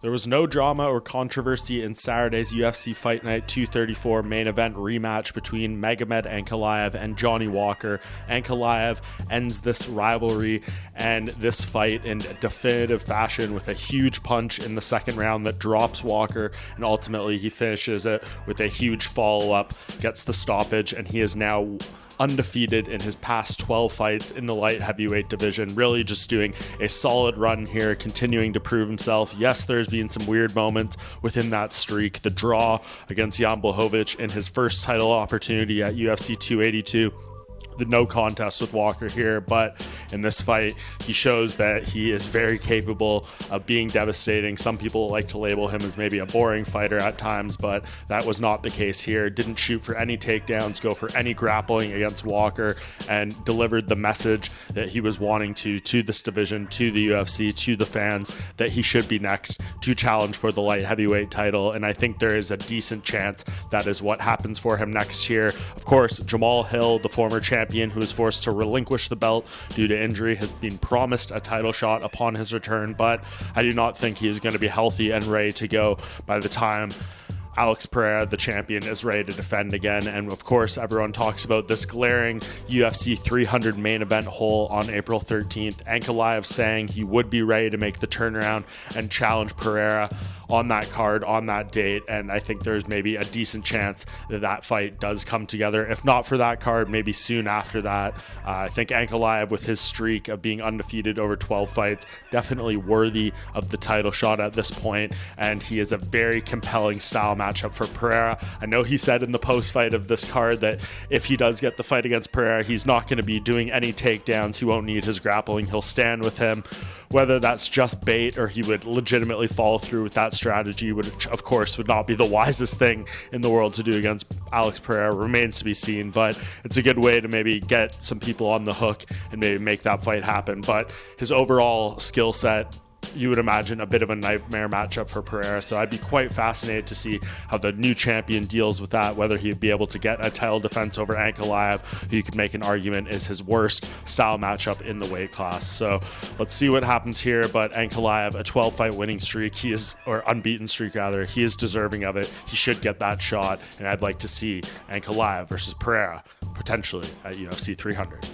There was no drama or controversy in Saturday's UFC Fight Night 234 main event rematch between Magomed Ankalaev and Johnny Walker. Ankalaev ends this rivalry and this fight in definitive fashion with a huge punch in the second round that drops Walker, and ultimately he finishes it with a huge follow-up, gets the stoppage, and he is now undefeated in his past 12 fights in the light heavyweight division. Really just doing a solid run here, continuing to prove himself. Yes, there's been some weird moments within that streak. The draw against Jan Blachowicz in his first title opportunity at UFC 282. The no contest with Walker here, but in this fight he shows that he is very capable of being devastating. Some people like to label him as maybe a boring fighter at times, but that was not the case here. Didn't shoot for any takedowns, go for any grappling against Walker, and delivered the message that he was wanting to this division, to the UFC, to the fans, that he should be next to challenge for the light heavyweight title. And I think there is a decent chance that is what happens for him next year. Of course, Jamal Hill, the former champion who was forced to relinquish the belt due to injury, has been promised a title shot upon his return, but I do not think he is going to be healthy and ready to go by the time Alex Pereira, the champion, is ready to defend again. And of course, everyone talks about this glaring UFC 300 main event hole on April 13th. Ankalaev saying he would be ready to make the turnaround and challenge Pereira on that card, on that date. And I think there's maybe a decent chance that that fight does come together. If not for that card, maybe soon after that. I think Ankalaev, with his streak of being undefeated over 12 fights, definitely worthy of the title shot at this point. And he is a very compelling style matchup for Pereira. I know he said in the post-fight of this card that if he does get the fight against Pereira, he's not going to be doing any takedowns. He won't need his grappling. He'll stand with him. Whether that's just bait or he would legitimately follow through with that strategy, which of course would not be the wisest thing in the world to do against Alex Pereira, remains to be seen. But it's a good way to maybe get some people on the hook and maybe make that fight happen. But his overall skill set, you would imagine a bit of a nightmare matchup for Pereira. So I'd be quite fascinated to see how the new champion deals with that, whether he'd be able to get a title defense over Ankalaev, who you could make an argument is his worst style matchup in the weight class. So let's see what happens here. But Ankalaev, a 12-fight winning streak, or unbeaten streak rather, he is deserving of it. He should get that shot, and I'd like to see Ankalaev versus Pereira potentially at UFC 300.